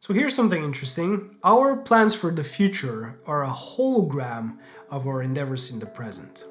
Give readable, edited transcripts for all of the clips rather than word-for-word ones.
So here's something interesting. Our plans for the future are a hologram of our endeavors in the present.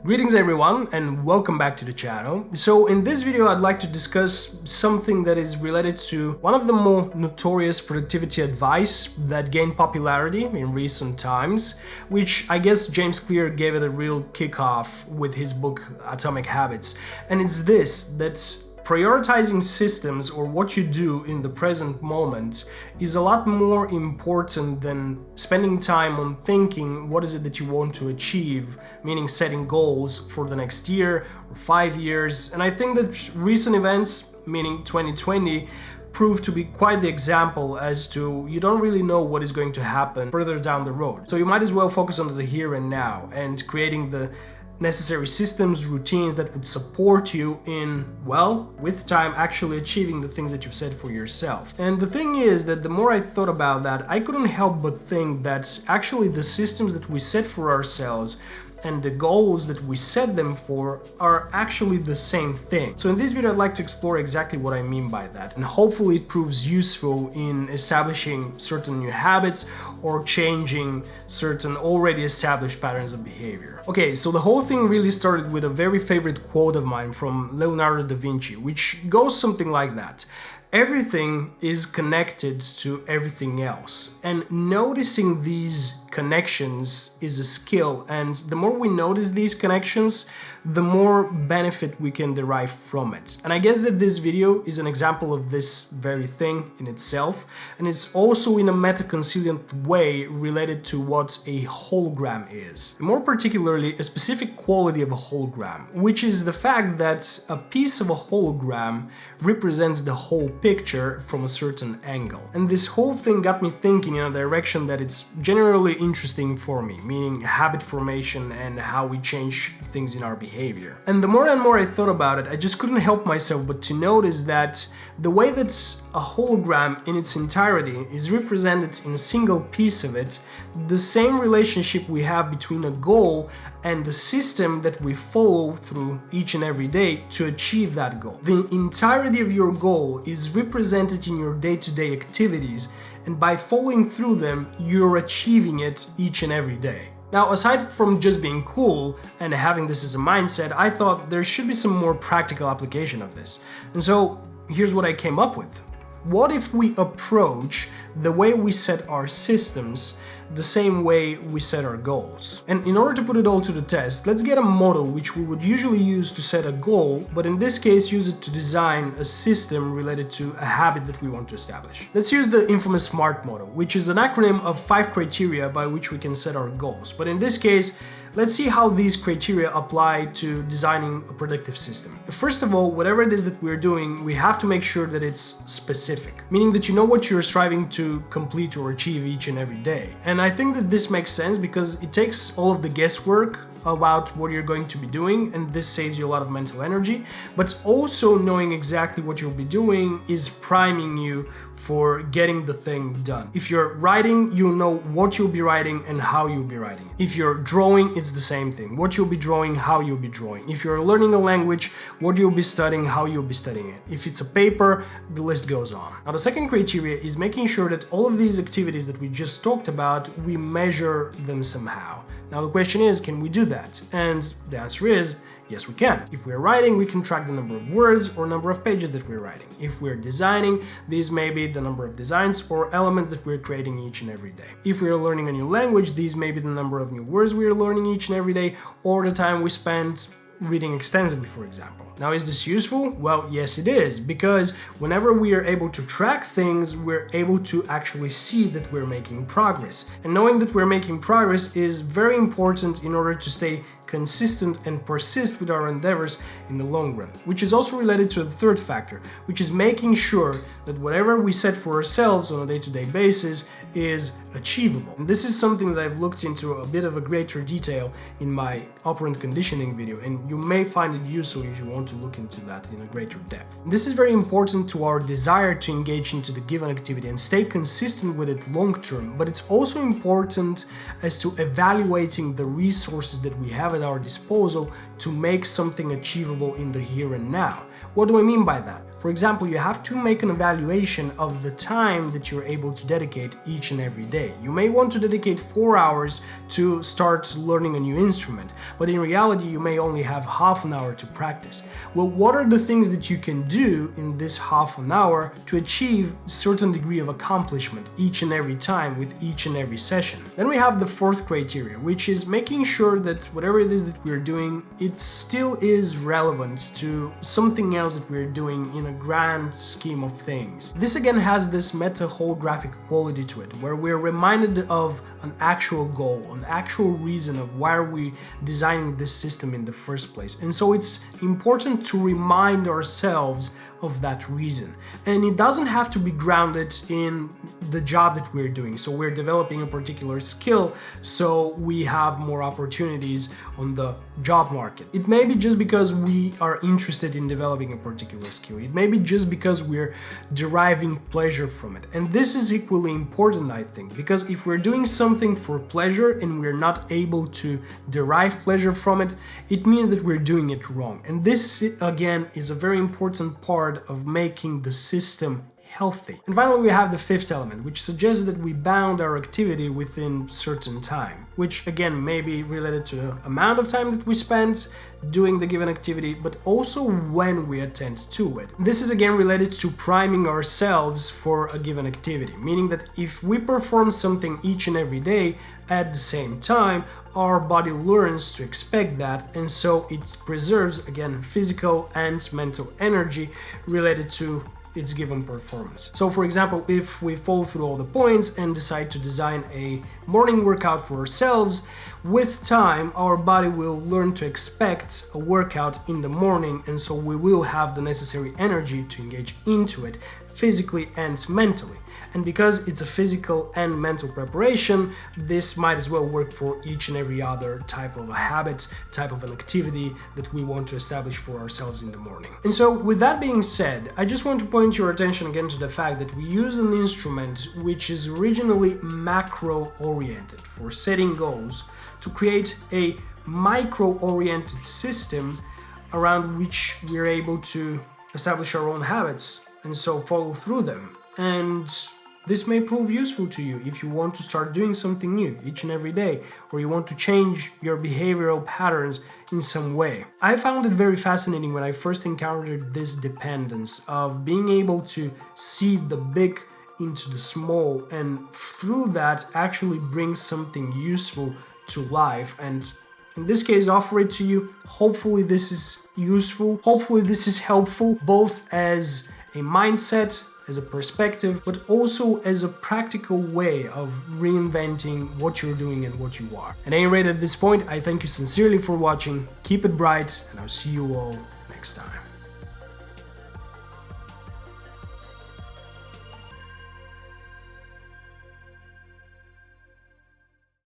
Greetings everyone and welcome back to the channel. So in this video I'd like to discuss something that is related to one of the more notorious productivity advice that gained popularity in recent times, which I guess James Clear gave it a real kickoff with his book Atomic Habits. And it's this, that prioritizing systems or what you do in the present moment is a lot more important than spending time on thinking what is it that you want to achieve, meaning setting goals for the next year or 5 years. And I think that recent events, meaning 2020, proved to be quite the example as to you don't really know what is going to happen further down the road. So you might as well focus on the here and now and creating the necessary systems, routines that would support you in, well, with time actually achieving the things that you've set for yourself. And the thing is that the more I thought about that, I couldn't help but think that actually the systems that we set for ourselves and the goals that we set them for are actually the same thing. So in this video I'd like to explore exactly what I mean by that, and hopefully it proves useful in establishing certain new habits or changing certain already established patterns of behavior. Okay, so the whole thing really started with a very favorite quote of mine from Leonardo da Vinci, which goes something like that. Everything is connected to everything else, and noticing these connections is a skill, and the more we notice these connections, the more benefit we can derive from it. And I guess that this video is an example of this very thing in itself, and it's also in a meta-conciliant way related to what a hologram is. More particularly, a specific quality of a hologram, which is the fact that a piece of a hologram represents the whole picture from a certain angle. And this whole thing got me thinking in a direction that it's generally interesting for me, meaning habit formation and how we change things in our behavior. And the more and more I thought about it, I just couldn't help myself but to notice that the way that a hologram in its entirety is represented in a single piece of it, the same relationship we have between a goal and the system that we follow through each and every day to achieve that goal. The entirety of your goal is represented in your day-to-day activities, and by following through them, you're achieving it each and every day. Now, aside from just being cool and having this as a mindset, I thought there should be some more practical application of this. And so here's what I came up with. What if we approach the way we set our systems the same way we set our goals? And in order to put it all to the test, let's get a model which we would usually use to set a goal, but in this case use it to design a system related to a habit that we want to establish. Let's use the infamous SMART model, which is an acronym of 5 criteria by which we can set our goals. But in this case, let's see how these criteria apply to designing a predictive system. First of all, whatever it is that we're doing, we have to make sure that it's specific, meaning that you know what you're striving to complete or achieve each and every day. And I think that this makes sense because it takes all of the guesswork about what you're going to be doing, and this saves you a lot of mental energy, but also knowing exactly what you'll be doing is priming you for getting the thing done. If you're writing, you'll know what you'll be writing and how you'll be writing. If you're drawing, it's the same thing. What you'll be drawing, how you'll be drawing. If you're learning a language, what you'll be studying, how you'll be studying it. If it's a paper, the list goes on. Now, the second criteria is making sure that all of these activities that we just talked about, we measure them somehow. Now, the question is, can we do that? And the answer is, yes, we can. If we're writing, we can track the number of words or number of pages that we're writing. If we're designing, these may be the number of designs or elements that we're creating each and every day. If we're learning a new language, these may be the number of new words we are learning each and every day, or the time we spend reading extensively, for example. Now, is this useful? Well, yes, it is, because whenever we are able to track things, we're able to actually see that we're making progress. And knowing that we're making progress is very important in order to stay consistent and persist with our endeavors in the long run, which is also related to the third factor, which is making sure that whatever we set for ourselves on a day-to-day basis is achievable. And this is something that I've looked into a bit of a greater detail in my operant conditioning video, and you may find it useful if you want to look into that in a greater depth. This is very important to our desire to engage into the given activity and stay consistent with it long term, but it's also important as to evaluating the resources that we have at our disposal to make something achievable in the here and now. What do I mean by that? For example, you have to make an evaluation of the time that you're able to dedicate each and every day. You may want to dedicate 4 hours to start learning a new instrument, but in reality you may only have half an hour to practice. Well, what are the things that you can do in this half an hour to achieve a certain degree of accomplishment each and every time with each and every session? Then we have the fourth criteria, which is making sure that whatever it is that we're doing, it still is relevant to something else that we're doing in a grand scheme of things. This again has this meta holographic quality to it, where we're reminded of an actual goal, an actual reason of why are we designing this system in the first place. And so it's important to remind ourselves of that reason. And it doesn't have to be grounded in the job that we're doing. So we're developing a particular skill, so we have more opportunities on the job market. It may be just because we are interested in developing a particular skill. It may be just because we're deriving pleasure from it. And this is equally important, I think, because if we're doing something for pleasure and we're not able to derive pleasure from it, it means that we're doing it wrong. And this, again, is a very important part of making the system healthy. And finally, we have the fifth element, which suggests that we bound our activity within certain time, which again may be related to the amount of time that we spend doing the given activity, but also when we attend to it. This is again related to priming ourselves for a given activity, meaning that if we perform something each and every day at the same time, our body learns to expect that, and so it preserves again physical and mental energy related to its given performance. So for example, if we follow through all the points and decide to design a morning workout for ourselves, with time our body will learn to expect a workout in the morning, and so we will have the necessary energy to engage into it physically and mentally. And because it's a physical and mental preparation, this might as well work for each and every other type of a habit, type of an activity that we want to establish for ourselves in the morning. And so with that being said, I just want to point your attention again to the fact that we use an instrument which is originally macro-oriented for setting goals to create a micro-oriented system around which we're able to establish our own habits and so follow through them. And this may prove useful to you if you want to start doing something new each and every day, or you want to change your behavioral patterns in some way. I found it very fascinating when I first encountered this dependence of being able to see the big into the small, and through that actually bring something useful to life, and in this case offer it to you. Hopefully this is useful, hopefully this is helpful, both as a mindset, as a perspective, but also as a practical way of reinventing what you're doing and what you are. At any rate, at this point, I thank you sincerely for watching. Keep it bright, and I'll see you all next time.